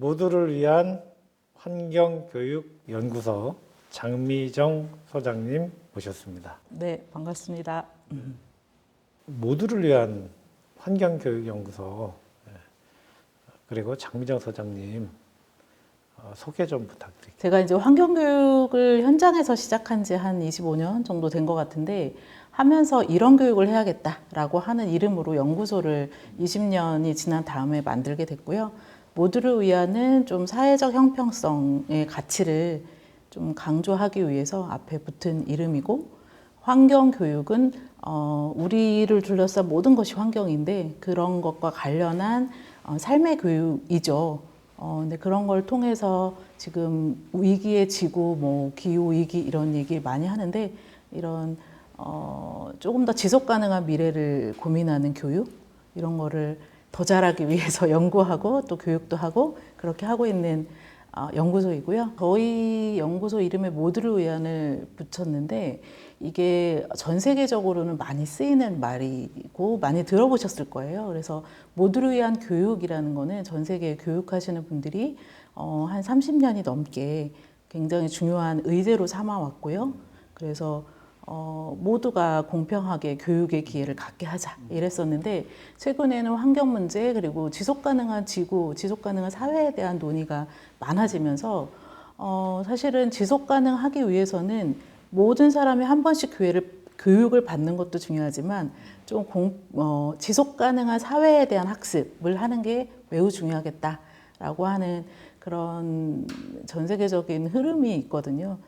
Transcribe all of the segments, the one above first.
모두를 위한 환경교육연구소 장미정 소장님 모셨습니다. 네, 반갑습니다. 모두를 위한 환경교육연구소 그리고 장미정 소장님 소개 좀 부탁드릴게요. 제가 이제 환경교육을 현장에서 시작한 지 한 25년 정도 된 것 같은데 하면서 이런 교육을 해야겠다라고 하는 이름으로 연구소를 20년이 지난 다음에 만들게 됐고요. 모두를 위한은 좀 사회적 형평성의 가치를 좀 강조하기 위해서 앞에 붙은 이름이고, 환경교육은 우리를 둘러싼 모든 것이 환경인데 그런 것과 관련한 삶의 교육이죠. 근데 그런 걸 통해서 지금 위기의 지구, 뭐 기후 위기 이런 얘기 많이 하는데 이런 조금 더 지속 가능한 미래를 고민하는 교육 이런 거를 더 잘하기 위해서 연구하고 또 교육도 하고 그렇게 하고 있는 연구소이고요. 저희 연구소 이름에 모두를 위한을 붙였는데 이게 전 세계적으로는 많이 쓰이는 말이고 많이 들어보셨을 거예요. 그래서 모두를 위한 교육이라는 거는 전 세계에 교육하시는 분들이 한 30년이 넘게 굉장히 중요한 의제로 삼아왔고요. 그래서 모두가 공평하게 교육의 기회를 갖게 하자 이랬었는데, 최근에는 환경 문제 그리고 지속 가능한 지구, 지속 가능한 사회에 대한 논의가 많아지면서 사실은 지속 가능하기 위해서는 모든 사람이 한 번씩 교육을 받는 것도 중요하지만 좀 지속 가능한 사회에 대한 학습을 하는 게 매우 중요하겠다라고 하는 그런 전 세계적인 흐름이 있거든요.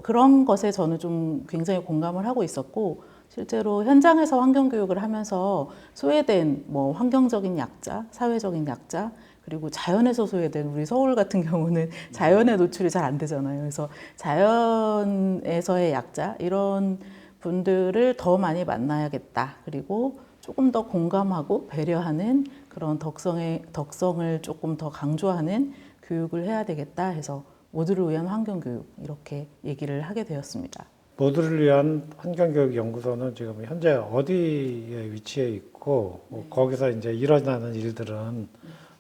그런 것에 저는 좀 굉장히 공감을 하고 있었고, 실제로 현장에서 환경교육을 하면서 소외된 뭐 환경적인 약자, 사회적인 약자, 그리고 자연에서 소외된 우리 서울 같은 경우는 자연에 노출이 잘 안 되잖아요. 그래서 자연에서의 약자 이런 분들을 더 많이 만나야겠다. 그리고 조금 더 공감하고 배려하는 그런 덕성을 조금 더 강조하는 교육을 해야 되겠다 해서 모두를 위한 환경교육 이렇게 얘기를 하게 되었습니다. 모두를 위한 환경교육연구소는 지금 현재 어디에 위치해 있고 거기서 이제 일어나는 일들은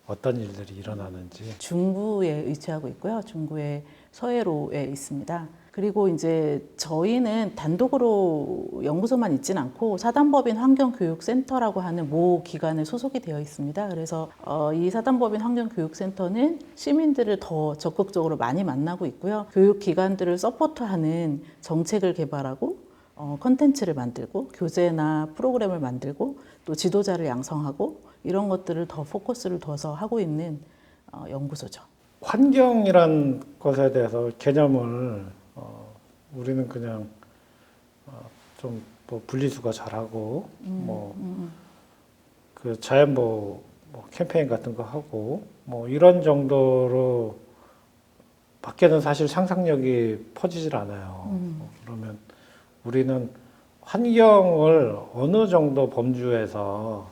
어떤 일들이 일어나는지. 중구에 위치하고 있고요. 중구의 서해로에 있습니다. 그리고 이제 저희는 단독으로 연구소만 있진 않고 사단법인 환경교육센터라고 하는 모 기관에 소속이 되어 있습니다. 그래서 이 사단법인 환경교육센터는 시민들을 더 적극적으로 많이 만나고 있고요. 교육기관들을 서포트하는 정책을 개발하고 컨텐츠를 만들고 교재나 프로그램을 만들고 또 지도자를 양성하고 이런 것들을 더 포커스를 둬서 하고 있는 연구소죠. 환경이란 것에 대해서 개념을 우리는 그냥 좀 뭐 분리수거 잘하고 그 자연보호 캠페인 같은 거 하고 뭐 이런 정도로 밖에는 사실 상상력이 퍼지질 않아요. 그러면 우리는 환경을 어느 정도 범주에서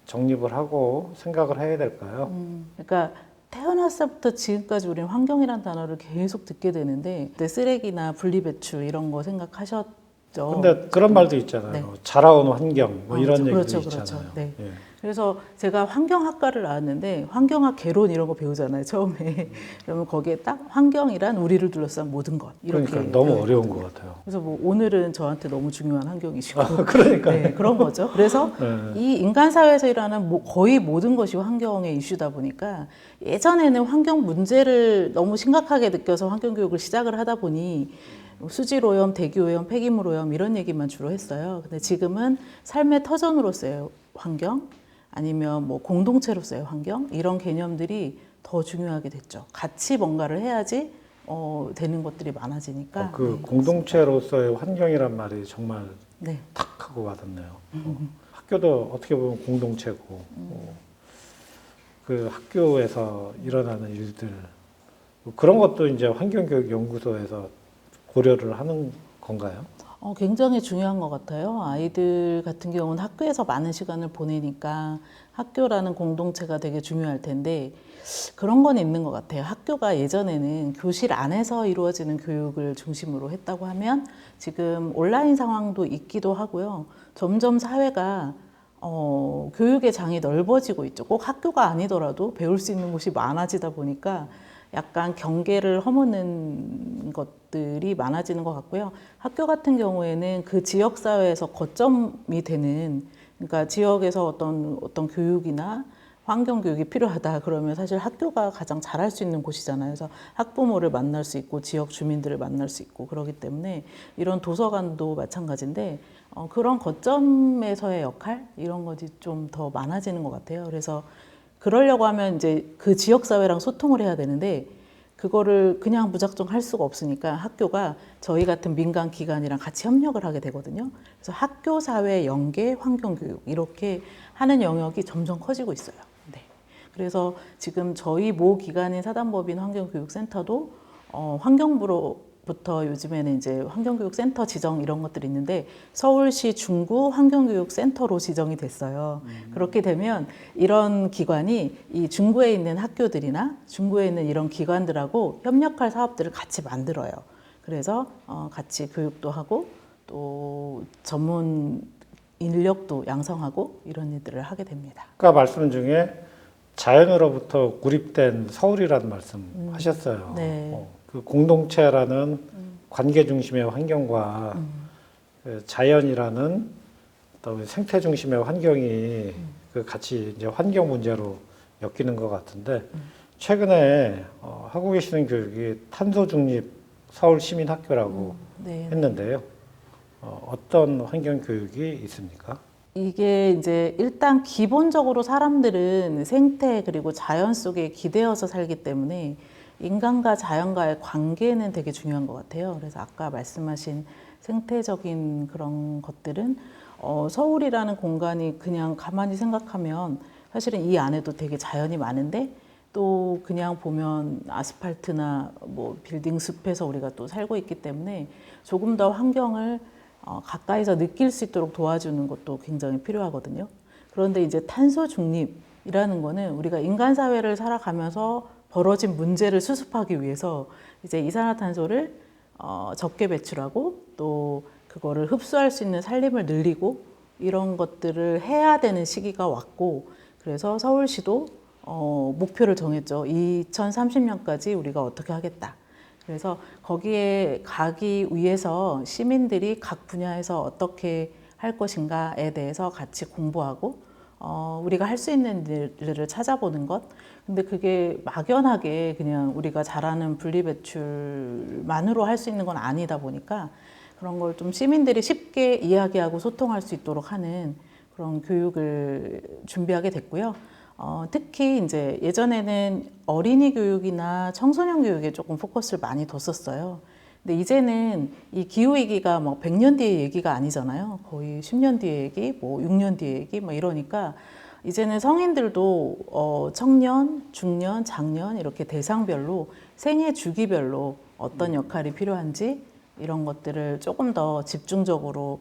정립을 하고 생각을 해야 될까요? 그러니까 태어났을 때부터 지금까지 우리는 환경이라는 단어를 계속 듣게 되는데 쓰레기나 분리배출 이런 거 생각하셨죠? 근데 그런 말도 있잖아요. 네. 자라온 환경 뭐 이런 얘기도 그렇죠, 있잖아요. 그렇죠. 네. 예. 그래서 제가 환경학과를 나왔는데 환경학 개론 이런 거 배우잖아요, 처음에. 그러면 거기에 딱 환경이란 우리를 둘러싼 모든 것 이렇게 그러니까 너무 되어 어려운 있거든요. 것 같아요. 그래서 뭐 오늘은 저한테 너무 중요한 환경이시고 그러니까 네, 그런 거죠. 그래서 네. 이 인간 사회에서 일어나는 거의 모든 것이 환경의 이슈다 보니까 예전에는 환경 문제를 너무 심각하게 느껴서 환경 교육을 시작을 하다 보니 수질 오염, 대기 오염, 폐기물 오염 이런 얘기만 주로 했어요. 근데 지금은 삶의 터전으로서의 환경 아니면 뭐 공동체로서의 환경 이런 개념들이 더 중요하게 됐죠. 같이 뭔가를 해야지 되는 것들이 많아지니까. 그 네, 공동체로서의 환경이란 말이 정말 네. 탁 하고 와닿네요. 학교도 어떻게 보면 공동체고 그 학교에서 일어나는 일들 그런 것도 이제 환경교육연구소에서 고려를 하는 건가요? 굉장히 중요한 것 같아요. 아이들 같은 경우는 학교에서 많은 시간을 보내니까 학교라는 공동체가 되게 중요할 텐데 그런 건 있는 것 같아요. 학교가 예전에는 교실 안에서 이루어지는 교육을 중심으로 했다고 하면 지금 온라인 상황도 있기도 하고요. 점점 사회가 교육의 장이 넓어지고 있죠. 꼭 학교가 아니더라도 배울 수 있는 곳이 많아지다 보니까 약간 경계를 허무는 것들이 많아지는 것 같고요. 학교 같은 경우에는 그 지역 사회에서 거점이 되는, 그러니까 지역에서 어떤 교육이나 환경 교육이 필요하다 그러면 사실 학교가 가장 잘할 수 있는 곳이잖아요. 그래서 학부모를 만날 수 있고 지역 주민들을 만날 수 있고 그렇기 때문에 이런 도서관도 마찬가지인데 그런 거점에서의 역할 이런 것이 좀 더 많아지는 것 같아요. 그래서 그러려고 하면 이제 그 지역 사회랑 소통을 해야 되는데 그거를 그냥 무작정 할 수가 없으니까 학교가 저희 같은 민간 기관이랑 같이 협력을 하게 되거든요. 그래서 학교 사회 연계 환경 교육 이렇게 하는 영역이 점점 커지고 있어요. 네. 그래서 지금 저희 모 기관인 사단법인 환경교육센터도 환경부로부터 요즘에는 이제 환경교육센터 지정 이런 것들이 있는데 서울시 중구 환경교육센터로 지정이 됐어요. 그렇게 되면 이런 기관이 이 중구에 있는 학교들이나 중구에 있는 이런 기관들하고 협력할 사업들을 같이 만들어요. 그래서 같이 교육도 하고 또 전문 인력도 양성하고 이런 일들을 하게 됩니다. 아까 말씀 중에 자연으로부터 구립된 서울이라는 말씀 하셨어요. 네. 그 공동체라는 관계 중심의 환경과 그 자연이라는 또 생태 중심의 환경이 그 같이 이제 환경 문제로 엮이는 것 같은데 최근에 하고 계시는 교육이 탄소 중립 서울 시민 학교라고 네. 했는데요. 어떤 환경 교육이 있습니까? 이게 이제 일단 기본적으로 사람들은 생태 그리고 자연 속에 기대어서 살기 때문에 인간과 자연과의 관계는 되게 중요한 것 같아요. 그래서 아까 말씀하신 생태적인 그런 것들은 서울이라는 공간이 그냥 가만히 생각하면 사실은 이 안에도 되게 자연이 많은데 또 그냥 보면 아스팔트나 뭐 빌딩 숲에서 우리가 또 살고 있기 때문에 조금 더 환경을 가까이서 느낄 수 있도록 도와주는 것도 굉장히 필요하거든요. 그런데 이제 탄소 중립이라는 거는 우리가 인간 사회를 살아가면서 벌어진 문제를 수습하기 위해서 이제 이산화탄소를 적게 배출하고 또 그거를 흡수할 수 있는 산림을 늘리고 이런 것들을 해야 되는 시기가 왔고 그래서 서울시도 목표를 정했죠. 2030년까지 우리가 어떻게 하겠다. 그래서 거기에 가기 위해서 시민들이 각 분야에서 어떻게 할 것인가에 대해서 같이 공부하고 우리가 할 수 있는 일들을 찾아보는 것. 근데 그게 막연하게 그냥 우리가 잘하는 분리배출만으로 할 수 있는 건 아니다 보니까 그런 걸 좀 시민들이 쉽게 이야기하고 소통할 수 있도록 하는 그런 교육을 준비하게 됐고요. 특히 이제 예전에는 어린이 교육이나 청소년 교육에 조금 포커스를 많이 뒀었어요. 근데 이제는 이 기후위기가 뭐 100년 뒤의 얘기가 아니잖아요. 거의 10년 뒤의 얘기, 뭐 6년 뒤의 얘기, 뭐 이러니까 이제는 성인들도 청년, 중년, 장년 이렇게 대상별로 생애 주기별로 어떤 역할이 필요한지 이런 것들을 조금 더 집중적으로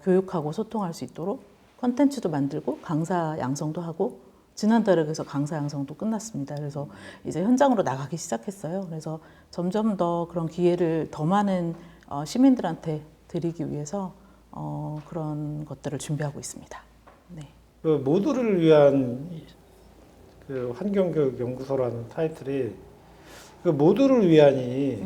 교육하고 소통할 수 있도록 콘텐츠도 만들고 강사 양성도 하고 지난달에 그래서 강사 양성도 끝났습니다. 그래서 이제 현장으로 나가기 시작했어요. 그래서 점점 더 그런 기회를 더 많은 시민들한테 드리기 위해서 그런 것들을 준비하고 있습니다. 네. 그 모두를 위한 그 환경교육연구소라는 타이틀이 그 모두를 위한이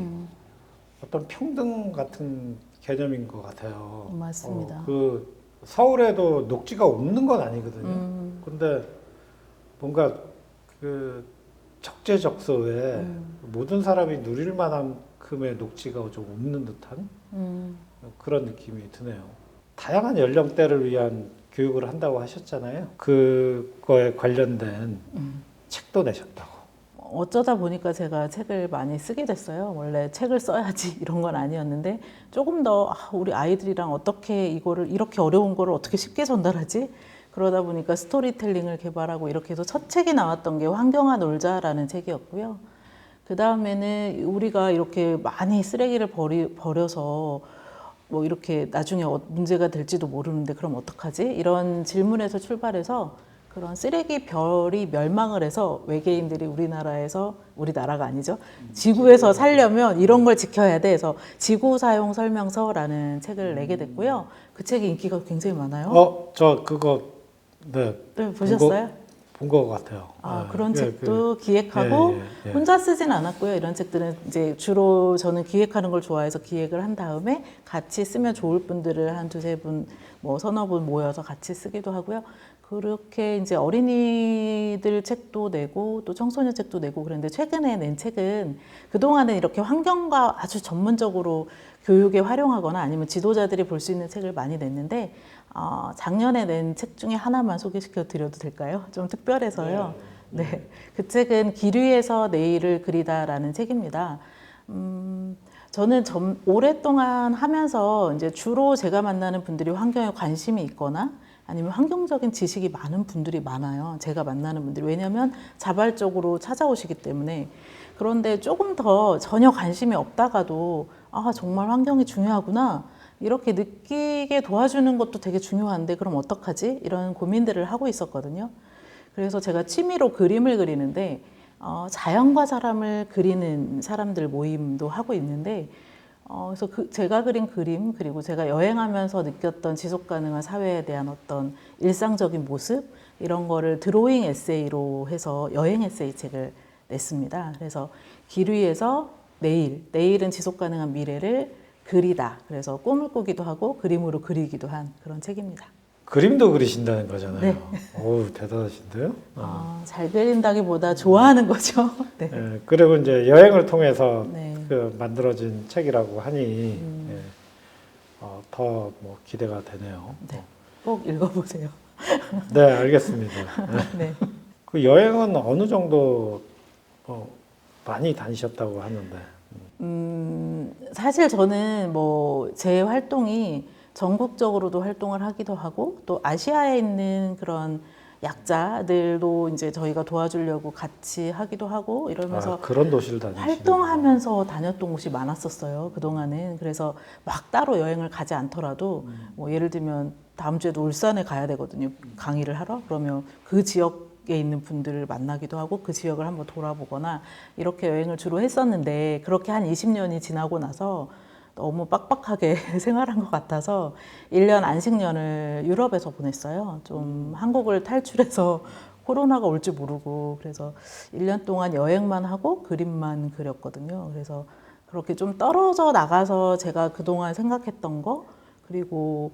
어떤 평등 같은 개념인 것 같아요. 맞습니다. 그 서울에도 녹지가 없는 건 아니거든요. 근데 뭔가 그 적재적소에 모든 사람이 누릴 만큼의 녹지가 좀 없는 듯한 그런 느낌이 드네요. 다양한 연령대를 위한 교육을 한다고 하셨잖아요. 그거에 관련된 책도 내셨다고. 어쩌다 보니까 제가 책을 많이 쓰게 됐어요. 원래 책을 써야지 이런 건 아니었는데 조금 더 우리 아이들이랑 어떻게 이거를 이렇게 어려운 거를 어떻게 쉽게 전달하지? 그러다 보니까 스토리텔링을 개발하고 이렇게 해서 첫 책이 나왔던 게 환경아 놀자라는 책이었고요. 그 다음에는 우리가 이렇게 많이 쓰레기를 버려서 뭐 이렇게 나중에 문제가 될지도 모르는데 그럼 어떡하지? 이런 질문에서 출발해서 그런 쓰레기 별이 멸망을 해서 외계인들이 우리나라가 아니죠. 지구에서 살려면 이런 걸 지켜야 돼. 해서 지구 사용 설명서라는 책을 내게 됐고요. 그 책이 인기가 굉장히 많아요. 저 그거 네, 네, 보셨어요? 본 것 같아요. 아, 네. 그런 예, 책도 기획하고 예. 혼자 쓰진 않았고요. 이런 책들은 이제 주로 저는 기획하는 걸 좋아해서 기획을 한 다음에 같이 쓰면 좋을 분들을 한 두세 분, 뭐 서너 분 모여서 같이 쓰기도 하고요. 그렇게 이제 어린이들 책도 내고 또 청소년 책도 내고 그런데 최근에 낸 책은 그동안은 이렇게 환경과 아주 전문적으로 교육에 활용하거나 아니면 지도자들이 볼 수 있는 책을 많이 냈는데 작년에 낸 책 중에 하나만 소개시켜 드려도 될까요? 좀 특별해서요. 네. 그 책은 길 위에서 내일을 그리다라는 책입니다. 저는 오랫동안 하면서 이제 주로 제가 만나는 분들이 환경에 관심이 있거나 아니면 환경적인 지식이 많은 분들이 많아요. 제가 만나는 분들이. 왜냐하면 자발적으로 찾아오시기 때문에. 그런데 조금 더 전혀 관심이 없다가도 정말 환경이 중요하구나. 이렇게 느끼게 도와주는 것도 되게 중요한데 그럼 어떡하지? 이런 고민들을 하고 있었거든요. 그래서 제가 취미로 그림을 그리는데 자연과 사람을 그리는 사람들 모임도 하고 있는데 그래서 제가 그린 그림 그리고 제가 여행하면서 느꼈던 지속 가능한 사회에 대한 어떤 일상적인 모습 이런 거를 드로잉 에세이로 해서 여행 에세이 책을 냈습니다. 그래서 길 위에서 내일은 지속 가능한 미래를 그리다. 그래서 꿈을 꾸기도 하고 그림으로 그리기도 한 그런 책입니다. 그림도 그리신다는 거잖아요. 네. 어우, 대단하신데요? 잘 그린다기보다 좋아하는 거죠. 네. 예, 그리고 이제 여행을 통해서 네. 그 만들어진 책이라고 하니 더 뭐 기대가 되네요. 네. 꼭 읽어보세요. 네, 알겠습니다. 네. 그 여행은 어느 정도 많이 다니셨다고 하는데. 사실 저는 뭐 제 활동이 전국적으로도 활동을 하기도 하고 또 아시아에 있는 그런 약자들도 이제 저희가 도와주려고 같이 하기도 하고 이러면서 그런 도시를 다니시는 활동하면서 다녔던 곳이 많았었어요. 그동안은. 그래서 막 따로 여행을 가지 않더라도 뭐 예를 들면 다음 주에도 울산에 가야 되거든요. 강의를 하러. 그러면 그 지역에 있는 분들을 만나기도 하고 그 지역을 한번 돌아보거나 이렇게 여행을 주로 했었는데 그렇게 한 20년이 지나고 나서 너무 빡빡하게 생활한 것 같아서 1년 안식년을 유럽에서 보냈어요. 좀 한국을 탈출해서 코로나가 올 줄 모르고 그래서 1년 동안 여행만 하고 그림만 그렸거든요. 그래서 그렇게 좀 떨어져 나가서 제가 그동안 생각했던 거 그리고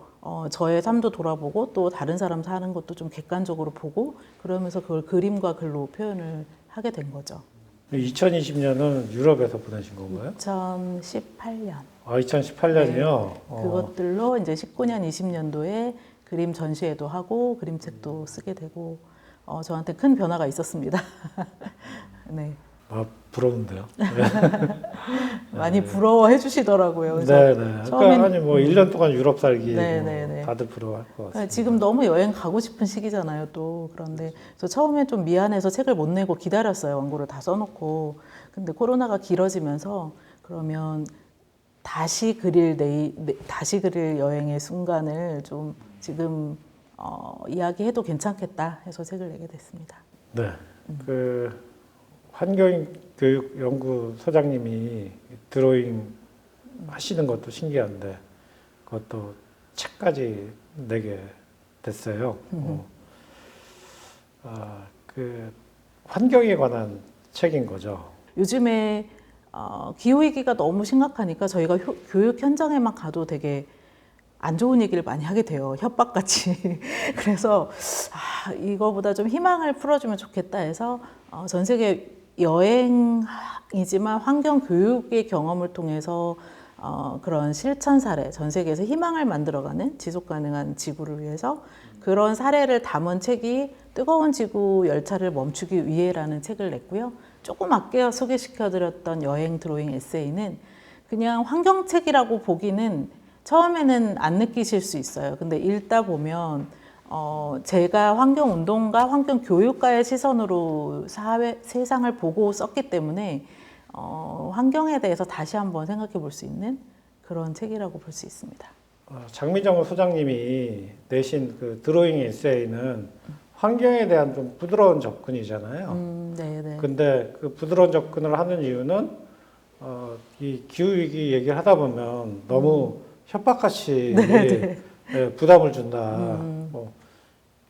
저의 삶도 돌아보고 또 다른 사람 사는 것도 좀 객관적으로 보고 그러면서 그걸 그림과 글로 표현을 하게 된 거죠. 2020년은 유럽에서 보내신 건가요? 2018년. 2018년이요? 그것들로 이제 19년, 20년도에 그림 전시회도 하고 그림책도 쓰게 되고 저한테 큰 변화가 있었습니다. 네. 부러운데요. 많이 부러워해 주시더라고요. 그래서 네네. 그러니까 아니 뭐 1년 동안 유럽 살기 네네네. 다들 부러워할 것 같습니다. 지금 너무 여행 가고 싶은 시기잖아요, 또. 그런데 저 처음에 좀 미안해서 책을 못 내고 기다렸어요. 원고를 다 써놓고. 근데 코로나가 길어지면서 그러면 다시 그릴 여행의 순간을 좀 지금 이야기해도 괜찮겠다 해서 책을 내게 됐습니다. 네. 그 환경교육연구소장님이 드로잉 하시는 것도 신기한데 그것도 책까지 내게 됐어요. 그 환경에 관한 책인 거죠. 요즘에 기후위기가 너무 심각하니까 저희가 교육 현장에만 가도 되게 안 좋은 얘기를 많이 하게 돼요. 협박같이. 그래서 이거보다 좀 희망을 풀어주면 좋겠다 해서 전 세계 여행이지만 환경 교육의 경험을 통해서 그런 실천 사례, 전 세계에서 희망을 만들어가는 지속 가능한 지구를 위해서 그런 사례를 담은 책이 뜨거운 지구 열차를 멈추기 위해라는 책을 냈고요. 조금 아껴 소개시켜드렸던 여행 드로잉 에세이는 그냥 환경책이라고 보기는 처음에는 안 느끼실 수 있어요. 근데 읽다 보면 제가 환경운동가, 환경교육가의 시선으로 세상을 보고 썼기 때문에 환경에 대해서 다시 한번 생각해 볼 수 있는 그런 책이라고 볼 수 있습니다. 장미정 소장님이 내신 그 드로잉 에세이는 환경에 대한 좀 부드러운 접근이잖아요. 네네. 근데 그 부드러운 접근을 하는 이유는 이 기후위기 얘기를 하다 보면 너무 협박같이 부담을 준다.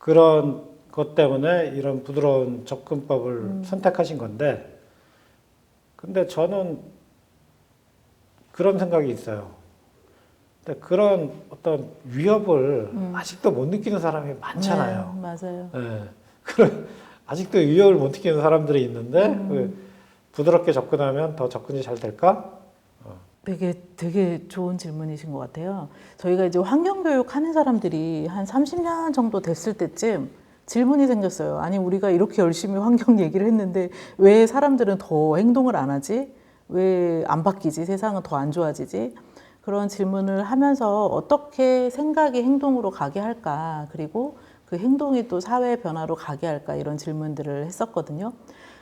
그런 것 때문에 이런 부드러운 접근법을 선택하신 건데, 근데 저는 그런 생각이 있어요. 근데 그런 어떤 위협을 아직도 못 느끼는 사람이 많잖아요. 네, 맞아요. 예. 아직도 위협을 못 느끼는 사람들이 있는데, 부드럽게 접근하면 더 접근이 잘 될까? 되게 좋은 질문이신 것 같아요. 저희가 이제 환경교육 하는 사람들이 한 30년 정도 됐을 때쯤 질문이 생겼어요. 아니, 우리가 이렇게 열심히 환경 얘기를 했는데 왜 사람들은 더 행동을 안 하지? 왜 안 바뀌지? 세상은 더 안 좋아지지? 그런 질문을 하면서 어떻게 생각이 행동으로 가게 할까? 그리고 그 행동이 또 사회 변화로 가게 할까? 이런 질문들을 했었거든요.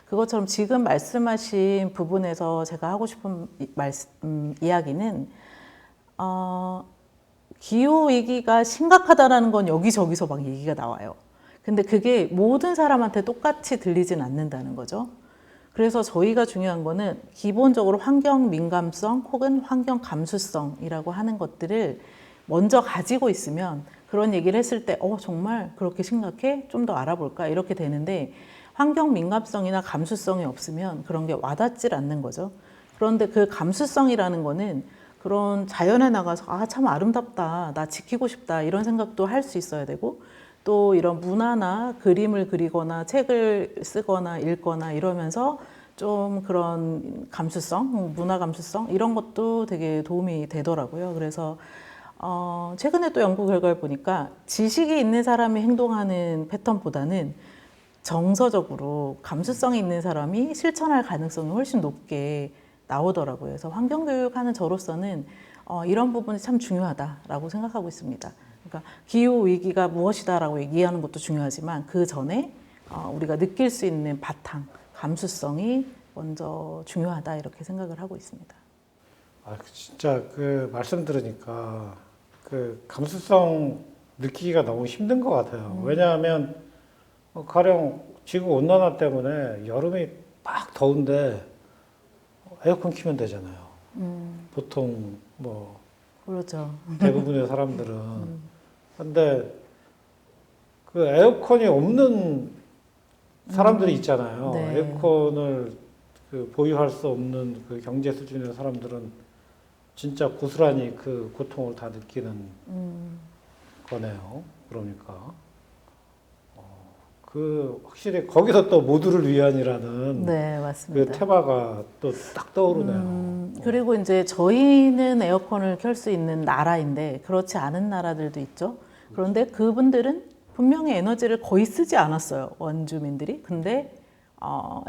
그것처럼 지금 말씀하신 부분에서 제가 하고 싶은 이야기는 기후 위기가 심각하다라는 건 여기저기서 막 얘기가 나와요. 근데 그게 모든 사람한테 똑같이 들리진 않는다는 거죠. 그래서 저희가 중요한 거는 기본적으로 환경 민감성 혹은 환경 감수성이라고 하는 것들을 먼저 가지고 있으면 그런 얘기를 했을 때 정말 그렇게 심각해? 좀 더 알아볼까? 이렇게 되는데 환경 민감성이나 감수성이 없으면 그런 게 와닿질 않는 거죠. 그런데 그 감수성이라는 거는 그런 자연에 나가서 참 아름답다, 나 지키고 싶다 이런 생각도 할 수 있어야 되고 또 이런 문화나 그림을 그리거나 책을 쓰거나 읽거나 이러면서 좀 그런 감수성, 문화 감수성 이런 것도 되게 도움이 되더라고요. 그래서 최근에 또 연구 결과를 보니까 지식이 있는 사람이 행동하는 패턴보다는 정서적으로 감수성이 있는 사람이 실천할 가능성이 훨씬 높게 나오더라고요. 그래서 환경교육하는 저로서는 이런 부분이 참 중요하다라고 생각하고 있습니다. 그러니까 기후 위기가 무엇이다라고 얘기하는 것도 중요하지만 그 전에 우리가 느낄 수 있는 바탕, 감수성이 먼저 중요하다 이렇게 생각을 하고 있습니다. 진짜 그 말씀 들으니까 그 감수성 느끼기가 너무 힘든 것 같아요. 왜냐하면 가령 지구 온난화 때문에 여름이 막 더운데 에어컨 키면 되잖아요. 보통 뭐 그렇죠. 대부분의 사람들은. 근데 그 에어컨이 없는 사람들이 있잖아요. 네. 에어컨을 그 보유할 수 없는 그 경제 수준의 사람들은 진짜 고스란히 그 고통을 다 느끼는 거네요. 그러니까. 그 확실히 거기서 또 모두를 위한이라는 네, 그 맞습니다. 테마가 또 딱 떠오르네요. 그리고 이제 저희는 에어컨을 켤 수 있는 나라인데 그렇지 않은 나라들도 있죠. 그런데 그분들은 분명히 에너지를 거의 쓰지 않았어요. 원주민들이. 근데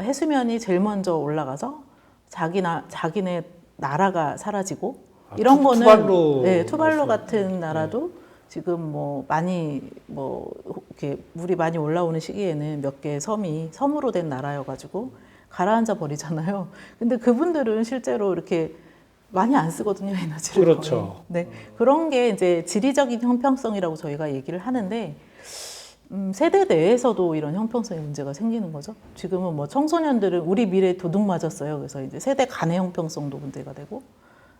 해수면이 제일 먼저 올라가서 자기네 나라가 사라지고 이런 거는 투발루. 네, 투발루 같은 나라도 지금 이렇게 물이 많이 올라오는 시기에는 몇 개의 섬으로 된 나라여가지고 가라앉아 버리잖아요. 근데 그분들은 실제로 이렇게 많이 안 쓰거든요, 에너지를. 그렇죠. 거의. 네. 그런 게 이제 지리적인 형평성이라고 저희가 얘기를 하는데, 세대 내에서도 이런 형평성의 문제가 생기는 거죠. 지금은 뭐 청소년들은 우리 미래에 도둑 맞았어요. 그래서 이제 세대 간의 형평성도 문제가 되고,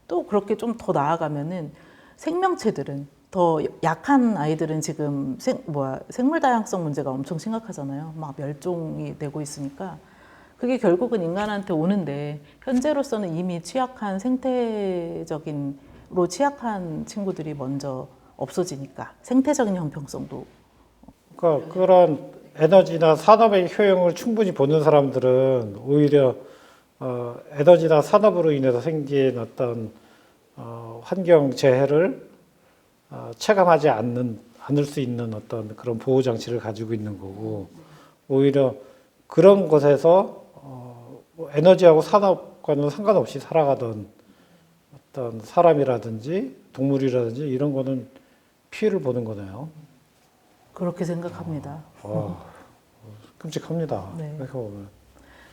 또 그렇게 좀 더 나아가면은 생명체들은 더 약한 아이들은 지금 생물 다양성 문제가 엄청 심각하잖아요. 막 멸종이 되고 있으니까 그게 결국은 인간한테 오는데 현재로서는 이미 생태적인로 취약한 친구들이 먼저 없어지니까 생태적인 형평성도 그러니까 그런 에너지나 산업의 효용을 충분히 보는 사람들은 오히려 에너지나 산업으로 인해서 생긴 어떤 환경 재해를 체감하지 않을 수 있는 어떤 그런 보호 장치를 가지고 있는 거고, 오히려 그런 곳에서 에너지하고 산업과는 상관없이 살아가던 어떤 사람이라든지 동물이라든지 이런 거는 피해를 보는 거네요. 그렇게 생각합니다. 끔찍합니다. 네. 생각해보면.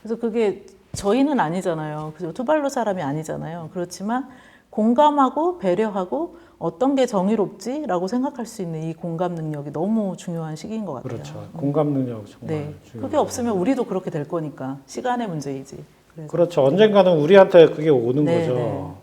그래서 그게 저희는 아니잖아요. 그리고 투발루 사람이 아니잖아요. 그렇지만 공감하고 배려하고 어떤 게 정의롭지라고 생각할 수 있는 이 공감 능력이 너무 중요한 시기인 것 같아요. 그렇죠. 공감 능력 정말 네. 중요해요. 그게 없으면 우리도 그렇게 될 거니까 시간의 문제이지. 그래서. 그렇죠. 언젠가는 우리한테 그게 오는 네, 거죠. 네.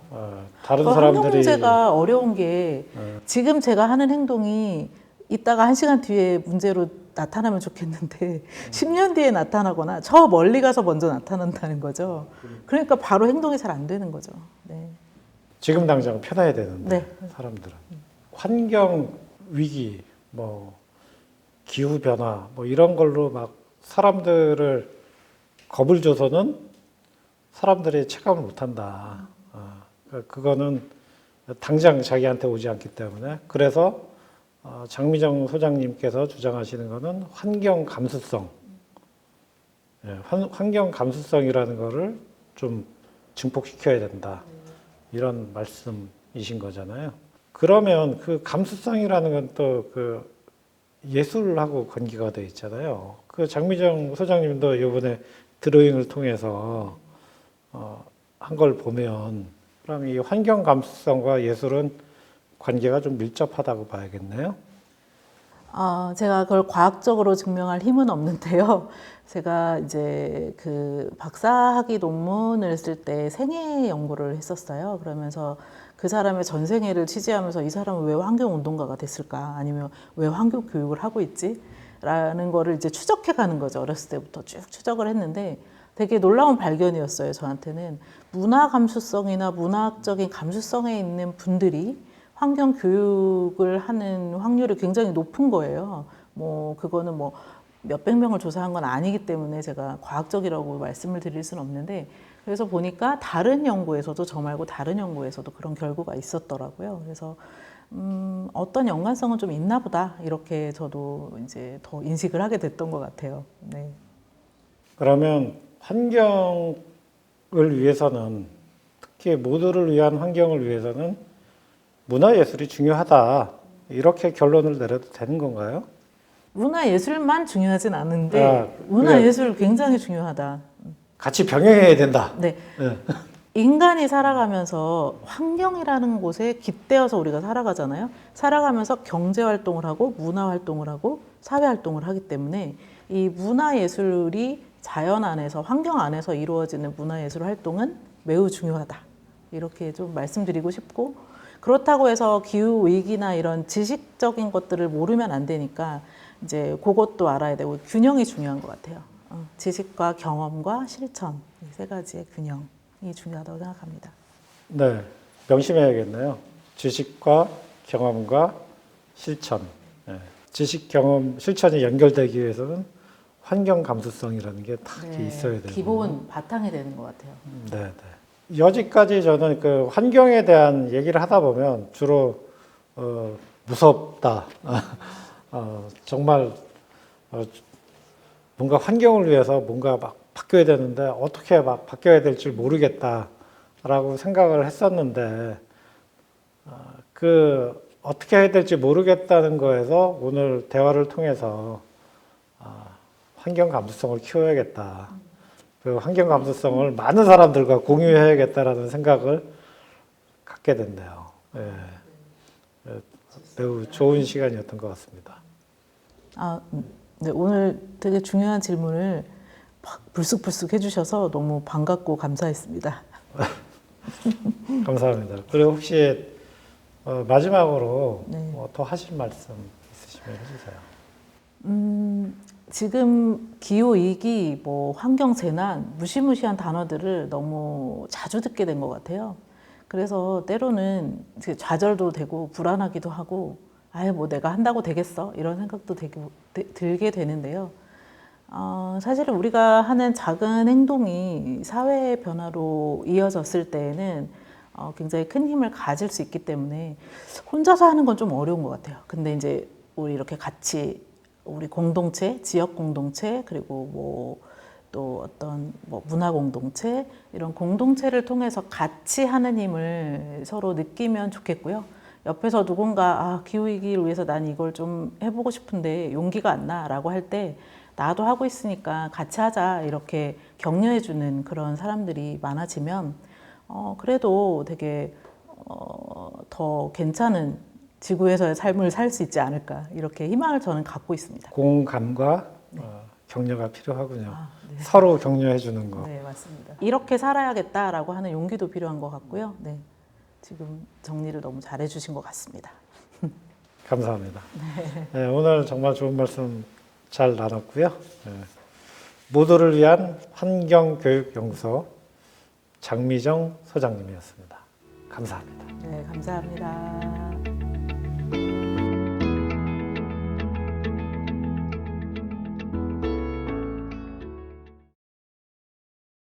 다른 환경 사람들이 문제가 어려운 게 지금 제가 하는 행동이 이따가 1시간 뒤에 문제로 나타나면 좋겠는데 10년 뒤에 나타나거나 저 멀리 가서 먼저 나타난다는 거죠. 그러니까 바로 행동이 잘 안 되는 거죠. 네. 지금 당장 편해야 되는데 네. 사람들은 환경 위기, 뭐 기후 변화, 뭐 이런 걸로 막 사람들을 겁을 줘서는 사람들이 체감을 못한다. 그거는 당장 자기한테 오지 않기 때문에 그래서 장미정 소장님께서 주장하시는 것은 환경 감수성, 환경 감수성이라는 거를 좀 증폭시켜야 된다. 이런 말씀이신 거잖아요. 그러면 그 감수성이라는 건 또 그 예술하고 관계가 돼 있잖아요. 그 장미정 소장님도 이번에 드로잉을 통해서 한 걸 보면 그럼 이 환경 감수성과 예술은 관계가 좀 밀접하다고 봐야겠네요. 제가 그걸 과학적으로 증명할 힘은 없는데요. 제가 이제 그 박사학위 논문을 쓸 때 생애 연구를 했었어요. 그러면서 그 사람의 전생애를 취재하면서 이 사람은 왜 환경운동가가 됐을까? 아니면 왜 환경 교육을 하고 있지? 라는 거를 이제 추적해 가는 거죠. 어렸을 때부터 쭉 추적을 했는데 되게 놀라운 발견이었어요. 저한테는 문화 감수성이나 문화적인 감수성에 있는 분들이 환경 교육을 하는 확률이 굉장히 높은 거예요. 뭐 그거는 뭐 몇백 명을 조사한 건 아니기 때문에 제가 과학적이라고 말씀을 드릴 수는 없는데 그래서 보니까 다른 연구에서도 저 말고 다른 연구에서도 그런 결과가 있었더라고요. 그래서 어떤 연관성은 좀 있나 보다 이렇게 저도 이제 더 인식을 하게 됐던 것 같아요. 네. 그러면 환경을 위해서는 특히 모두를 위한 환경을 위해서는 문화예술이 중요하다. 이렇게 결론을 내려도 되는 건가요? 문화예술만 중요하진 않은데 그러니까 문화예술 굉장히 중요하다. 같이 병행해야 된다. 네. 네. 인간이 살아가면서 환경이라는 곳에 깃대어서 우리가 살아가잖아요. 살아가면서 경제활동을 하고 문화활동을 하고 사회활동을 하기 때문에 이 문화예술이 자연 안에서 환경 안에서 이루어지는 문화예술 활동은 매우 중요하다. 이렇게 좀 말씀드리고 싶고 그렇다고 해서 기후 위기나 이런 지식적인 것들을 모르면 안 되니까 이제 그것도 알아야 되고 균형이 중요한 것 같아요. 지식과 경험과 실천 이 세 가지의 균형이 중요하다고 생각합니다. 네, 명심해야겠네요. 지식과 경험과 실천. 네. 지식, 경험, 실천이 연결되기 위해서는 환경 감수성이라는 게 다 있어야 되고 기본 바탕이 되는 것 같아요. 네, 네. 여지까지 저는 그 환경에 대한 얘기를 하다 보면 주로 무섭다. 정말 뭔가 환경을 위해서 뭔가 막 바뀌어야 되는데 어떻게 막 바뀌어야 될지 모르겠다라고 생각을 했었는데 그 어떻게 해야 될지 모르겠다는 거에서 오늘 대화를 통해서 환경 감수성을 키워야겠다. 그 환경 감수성을 많은 사람들과 공유해야겠다라는 생각을 갖게 됐네요. 예. 매우 좋은 시간이었던 것 같습니다. 네, 오늘 되게 중요한 질문을 막 불쑥불쑥 해주셔서 너무 반갑고 감사했습니다. 감사합니다. 그리고 혹시 마지막으로 네. 더 하실 말씀 있으시면 해주세요. 지금 기후위기, 뭐 환경재난, 무시무시한 단어들을 너무 자주 듣게 된 것 같아요. 그래서 때로는 좌절도 되고 불안하기도 하고 아예 뭐 내가 한다고 되겠어? 이런 생각도 들게 되는데요. 사실은 우리가 하는 작은 행동이 사회 변화로 이어졌을 때에는 굉장히 큰 힘을 가질 수 있기 때문에 혼자서 하는 건 좀 어려운 것 같아요. 근데 이제 우리 이렇게 같이 우리 공동체, 지역 공동체, 그리고 뭐 또 어떤 뭐 문화 공동체, 이런 공동체를 통해서 같이 하는 힘을 서로 느끼면 좋겠고요. 옆에서 누군가 기후위기를 위해서 난 이걸 좀 해보고 싶은데 용기가 안 나라고 할 때 나도 하고 있으니까 같이 하자 이렇게 격려해주는 그런 사람들이 많아지면 그래도 되게 더 괜찮은 지구에서의 삶을 살 수 있지 않을까 이렇게 희망을 저는 갖고 있습니다. 공감과 격려가 필요하군요. 네. 서로 격려해 주는 거. 네, 맞습니다. 이렇게 살아야겠다라고 하는 용기도 필요한 것 같고요. 네, 지금 정리를 너무 잘해 주신 것 같습니다. 감사합니다. 네, 오늘 정말 좋은 말씀 잘 나눴고요. 모두를 위한 환경교육연구소 장미정 소장님이었습니다. 감사합니다. 네, 감사합니다.